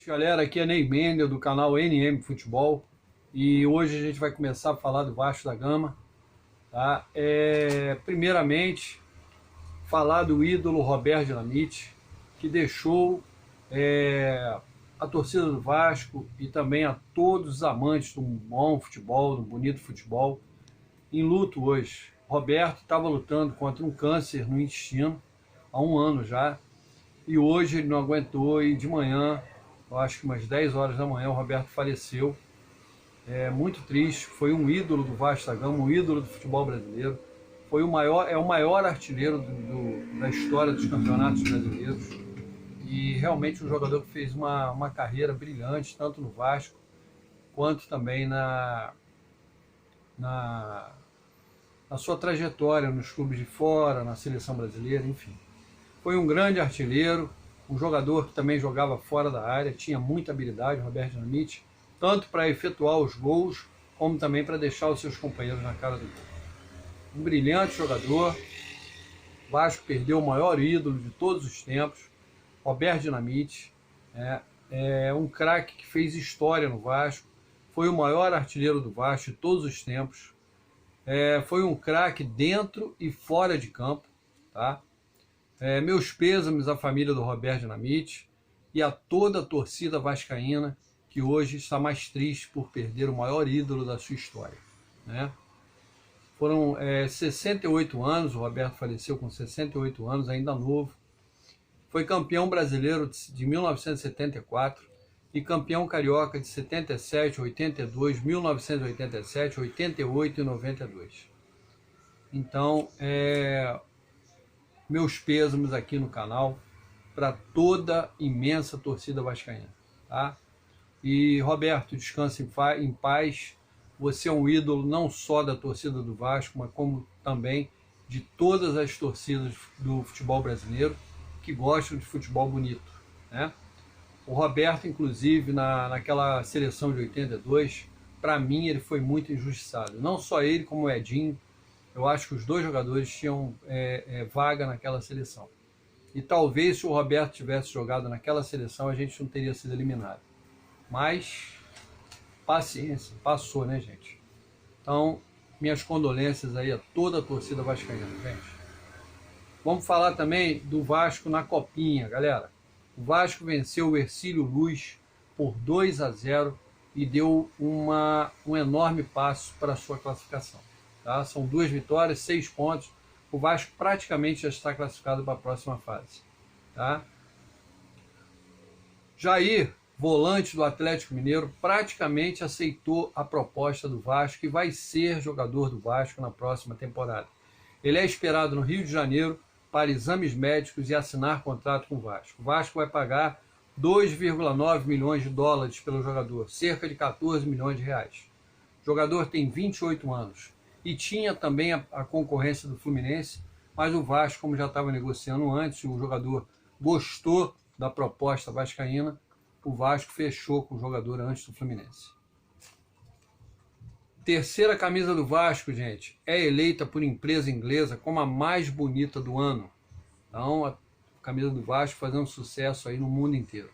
Galera, aqui é Ney Mendel do canal NM Futebol e hoje a gente vai começar a falar do Vasco da Gama, tá? Primeiramente, falar do ídolo Roberto Dinamite, que deixou a torcida do Vasco e também a todos os amantes do bom futebol, do bonito futebol, em luto hoje. Roberto estava lutando contra um câncer no intestino há um ano já e hoje ele não aguentou e de manhã, eu acho que umas 10 horas da manhã, o Roberto faleceu. É muito triste, foi um ídolo do Vasco da Gama, um ídolo do futebol brasileiro. Foi o maior artilheiro da história dos campeonatos brasileiros. E realmente um jogador que fez uma carreira brilhante, tanto no Vasco, quanto também na sua trajetória nos clubes de fora, na seleção brasileira, enfim. Foi um grande artilheiro, um jogador que também jogava fora da área, tinha muita habilidade, o Roberto Dinamite, tanto para efetuar os gols, como também para deixar os seus companheiros na cara do gol. Um brilhante jogador. O Vasco perdeu o maior ídolo de todos os tempos, Roberto Dinamite. É um craque que fez história no Vasco, foi o maior artilheiro do Vasco de todos os tempos. Foi um craque dentro e fora de campo, tá? Meus pêsames à família do Roberto Dinamite e a toda a torcida vascaína que hoje está mais triste por perder o maior ídolo da sua história, né? Foram 68 anos, o Roberto faleceu com 68 anos, ainda novo. Foi campeão brasileiro de 1974 e campeão carioca de 77, 82, 1987, 88 e 92. Então, meus pêsames aqui no canal para toda a imensa torcida vascaína, tá? E Roberto, descanse em paz. Você é um ídolo não só da torcida do Vasco, mas como também de todas as torcidas do futebol brasileiro que gostam de futebol bonito, né? O Roberto, inclusive, naquela seleção de 82, para mim ele foi muito injustiçado. Não só ele, como o Edinho. Eu acho que os dois jogadores tinham vaga naquela seleção. E talvez se o Roberto tivesse jogado naquela seleção, a gente não teria sido eliminado. Mas, paciência, passou, né, gente? Então, minhas condolências aí a toda a torcida vascaína, gente. Vamos falar também do Vasco na Copinha, galera. O Vasco venceu o Hercílio Luz por 2-0 e deu um enorme passo para a sua classificação. Tá? São 2 vitórias, 6 pontos. O Vasco praticamente já está classificado para a próxima fase. Tá? Jair, volante do Atlético Mineiro, praticamente aceitou a proposta do Vasco e vai ser jogador do Vasco na próxima temporada. Ele é esperado no Rio de Janeiro para exames médicos e assinar contrato com o Vasco. O Vasco vai pagar 2,9 milhões de dólares pelo jogador, cerca de 14 milhões de reais. O jogador tem 28 anos. E tinha também a concorrência do Fluminense, mas o Vasco, como já estava negociando antes, o jogador gostou da proposta vascaína, o Vasco fechou com o jogador antes do Fluminense. Terceira camisa do Vasco, gente, é eleita por empresa inglesa como a mais bonita do ano. Então, a camisa do Vasco fazendo sucesso aí no mundo inteiro.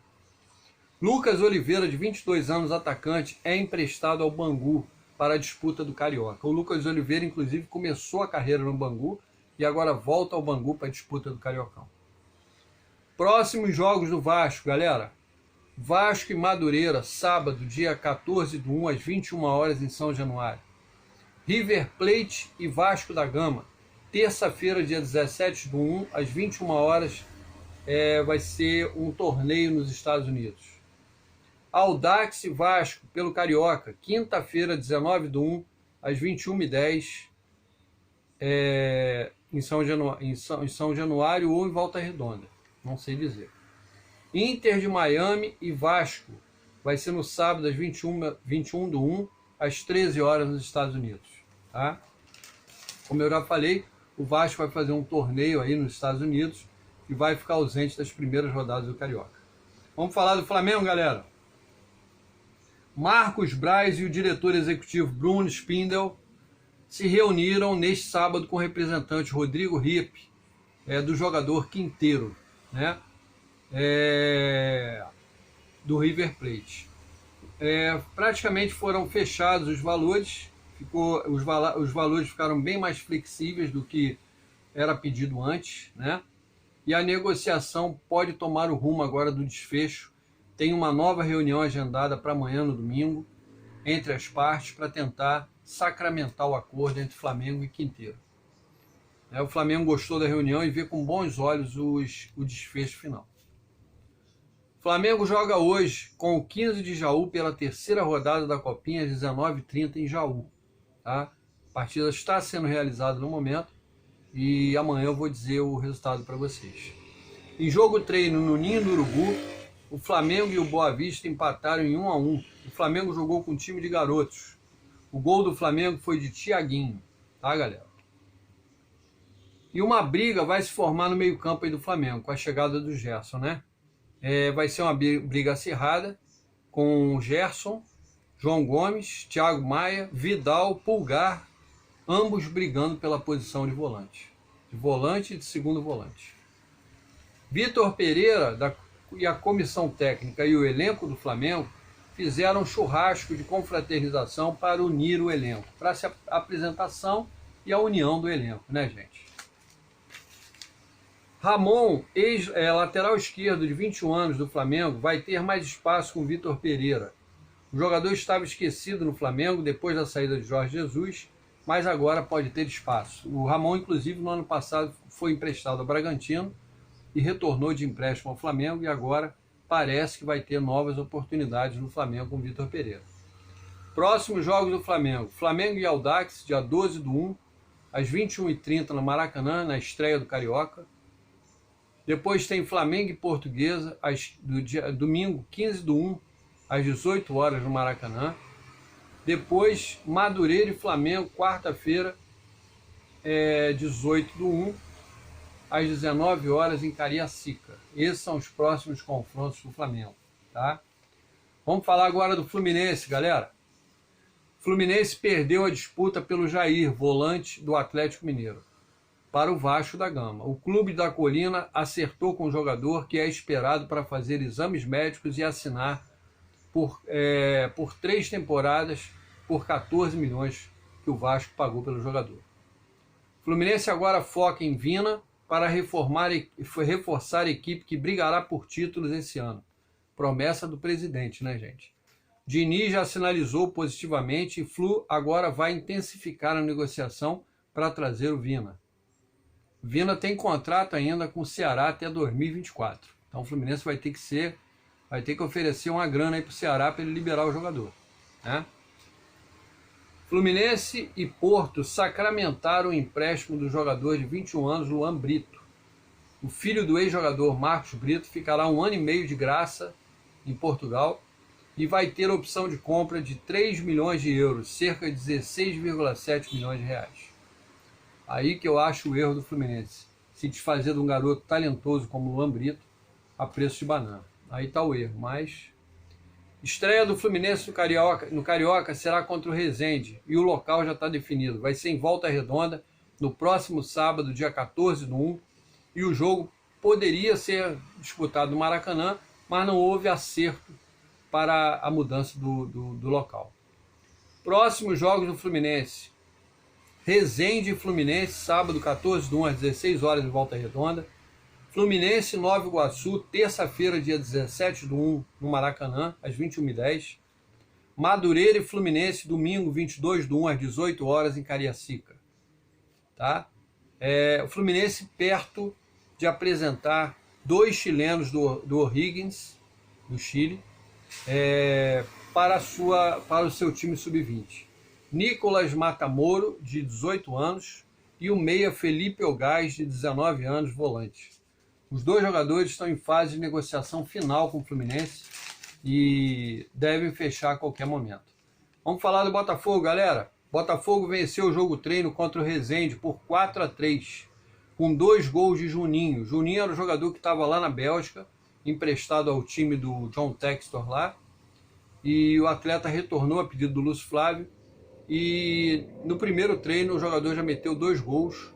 Lucas Oliveira, de 22 anos, atacante, é emprestado ao Bangu para a disputa do Carioca. O Lucas Oliveira, inclusive, começou a carreira no Bangu e agora volta ao Bangu para a disputa do Cariocão. Próximos jogos do Vasco, galera. Vasco e Madureira, sábado, dia 14/1, às 21 horas em São Januário. River Plate e Vasco da Gama, terça-feira, dia 17/1, às 21 horas, vai ser um torneio nos Estados Unidos. Audax e Vasco pelo Carioca, quinta-feira, 19/1, às 21h10, em São Januário ou em Volta Redonda, não sei dizer. Inter de Miami e Vasco vai ser no sábado, às 21/1, às 13 horas nos Estados Unidos. Tá? Como eu já falei, o Vasco vai fazer um torneio aí nos Estados Unidos e vai ficar ausente das primeiras rodadas do Carioca. Vamos falar do Flamengo, galera. Marcos Braz e o diretor executivo Bruno Spindel se reuniram neste sábado com o representante Rodrigo Ripp, do jogador Quinteiro, né? do River Plate. Praticamente foram fechados os valores, os valores ficaram bem mais flexíveis do que era pedido antes, né? E a negociação pode tomar o rumo agora do desfecho. Tem uma nova reunião agendada para amanhã, no domingo, entre as partes, para tentar sacramentar o acordo entre Flamengo e Quinteiro. O Flamengo gostou da reunião e vê com bons olhos o desfecho final. O Flamengo joga hoje com o 15 de Jaú pela terceira rodada da Copinha, às 19h30 em Jaú. Tá? A partida está sendo realizada no momento e amanhã eu vou dizer o resultado para vocês. Em jogo treino no Ninho do Urubu, o Flamengo e o Boa Vista empataram em 1-1. O Flamengo jogou com um time de garotos. O gol do Flamengo foi de Thiaguinho, tá, galera? E uma briga vai se formar no meio-campo aí do Flamengo, com a chegada do Gerson, né? Vai ser uma briga acirrada com Gerson, João Gomes, Thiago Maia, Vidal, Pulgar, ambos brigando pela posição de volante. De volante e de segundo volante. Vitor Pereira e a comissão técnica e o elenco do Flamengo fizeram um churrasco de confraternização para unir o elenco, para a apresentação e a união do elenco, né, gente? Ramon, lateral esquerdo de 21 anos do Flamengo, vai ter mais espaço com Vitor Pereira. O jogador estava esquecido no Flamengo depois da saída de Jorge Jesus, mas agora pode ter espaço. O Ramon, inclusive, no ano passado foi emprestado ao Bragantino e retornou de empréstimo ao Flamengo e agora parece que vai ter novas oportunidades no Flamengo com Vitor Pereira. Próximos jogos do Flamengo. Flamengo e Audax, dia 12/1, às 21h30 no Maracanã, na estreia do Carioca. Depois tem Flamengo e Portuguesa, domingo 15/1, às 18 horas no Maracanã. Depois, Madureira e Flamengo, quarta-feira, 18/1, às 19 horas em Cariacica. Esses são os próximos confrontos do Flamengo, tá? Vamos falar agora do Fluminense, galera. O Fluminense perdeu a disputa pelo Jair, volante do Atlético Mineiro, para o Vasco da Gama. O Clube da Colina acertou com o jogador, que é esperado para fazer exames médicos e assinar por 3 temporadas por 14 milhões que o Vasco pagou pelo jogador. O Fluminense agora foca em Vina para reforçar a equipe que brigará por títulos esse ano. Promessa do presidente, né, gente? Diniz já sinalizou positivamente e Flu agora vai intensificar a negociação para trazer o Vina. Vina tem contrato ainda com o Ceará até 2024. Então o Fluminense vai ter que oferecer uma grana aí para o Ceará para ele liberar o jogador, né? Fluminense e Porto sacramentaram o empréstimo do jogador de 21 anos, Luan Brito. O filho do ex-jogador Marcos Brito ficará 1 ano e meio de graça em Portugal e vai ter a opção de compra de 3 milhões de euros, cerca de 16,7 milhões de reais. Aí que eu acho o erro do Fluminense, se desfazer de um garoto talentoso como Luan Brito a preço de banana. Aí está o erro, mas... Estreia do Fluminense no Carioca será contra o Resende e o local já está definido. Vai ser em Volta Redonda, no próximo sábado, dia 14/1, e o jogo poderia ser disputado no Maracanã, mas não houve acerto para a mudança do local. Próximos jogos do Fluminense. Resende e Fluminense, sábado 14/1, às 16 horas em Volta Redonda. Fluminense e Nova Iguaçu, terça-feira, dia 17/1, no Maracanã, às 21h10. Madureira e Fluminense, domingo 22/1, às 18 horas, em Cariacica. Tá? O Fluminense perto de apresentar 2 chilenos do O'Higgins, do Chile, para o seu time sub-20. Nicolas Matamoro, de 18 anos, e o meia Felipe Ogás, de 19 anos, volante. Os 2 jogadores estão em fase de negociação final com o Fluminense e devem fechar a qualquer momento. Vamos falar do Botafogo, galera. Botafogo venceu o jogo treino contra o Resende por 4-3, com 2 gols de Juninho. Juninho era o jogador que estava lá na Bélgica, emprestado ao time do John Textor lá, e o atleta retornou a pedido do Lúcio Flávio, e no primeiro treino o jogador já meteu 2 gols,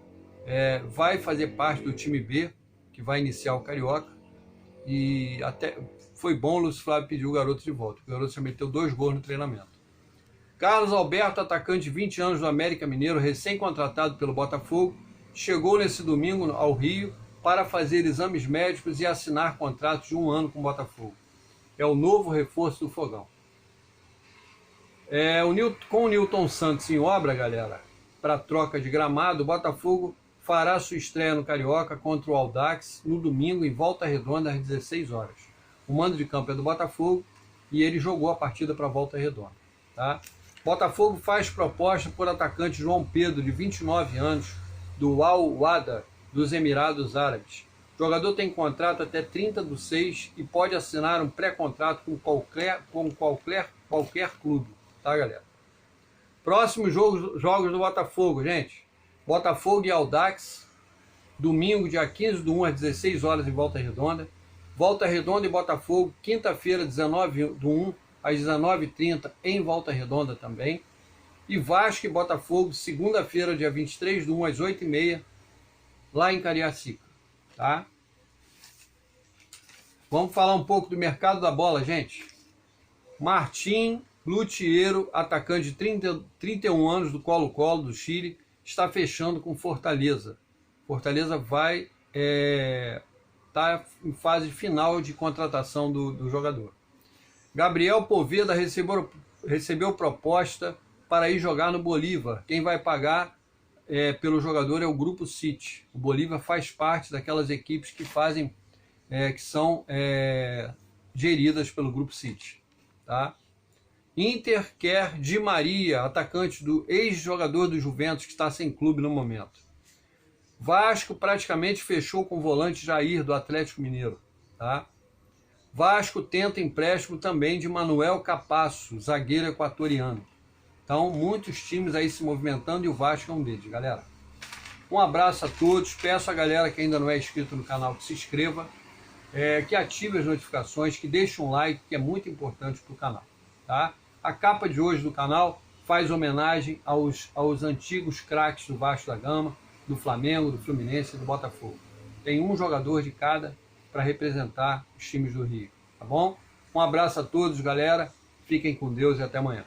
vai fazer parte do time B, que vai iniciar o Carioca, e até foi bom, o Lúcio Flávio pediu o garoto de volta. O garoto já meteu 2 gols no treinamento. Carlos Alberto, atacante de 20 anos do América Mineiro, recém-contratado pelo Botafogo, chegou nesse domingo ao Rio para fazer exames médicos e assinar contrato de 1 ano com o Botafogo. É o novo reforço do Fogão. Com o Nilton Santos em obra, galera, para troca de gramado, o Botafogo fará sua estreia no Carioca contra o Audax no domingo em Volta Redonda às 16 horas. O mando de campo é do Botafogo e ele jogou a partida para Volta Redonda. Tá? Botafogo faz proposta por atacante João Pedro, de 29 anos, do Al-Wahda, dos Emirados Árabes. O jogador tem contrato até 30/6 e pode assinar um pré-contrato com qualquer clube. Tá, galera? Próximos jogos do Botafogo, gente. Botafogo e Audax, domingo, dia 15/1, às 16 horas em Volta Redonda. Volta Redonda e Botafogo, quinta-feira, 19/1, às 19h30, em Volta Redonda também. E Vasco e Botafogo, segunda-feira, dia 23/1, às 8h30, lá em Cariacica. Tá? Vamos falar um pouco do mercado da bola, gente. Martim Lutiero, atacante de 31 anos do Colo-Colo, do Chile, está fechando com Fortaleza. Fortaleza vai estar em fase final de contratação do jogador. Gabriel Poveda recebeu proposta para ir jogar no Bolívar. Quem vai pagar pelo jogador é o Grupo City. O Bolívar faz parte daquelas equipes que são geridas pelo Grupo City. Tá? Inter quer Di Maria, atacante do ex-jogador do Juventus, que está sem clube no momento. Vasco praticamente fechou com o volante Jair, do Atlético Mineiro. Tá? Vasco tenta empréstimo também de Manuel Capasso, zagueiro equatoriano. Então, muitos times aí se movimentando e o Vasco é um deles, galera. Um abraço a todos. Peço a galera que ainda não é inscrito no canal que se inscreva, que ative as notificações, que deixe um like, que é muito importante para o canal. Tá? A capa de hoje do canal faz homenagem aos antigos craques do Vasco da Gama, do Flamengo, do Fluminense e do Botafogo. Tem um jogador de cada para representar os times do Rio. Tá bom? Um abraço a todos, galera. Fiquem com Deus e até amanhã.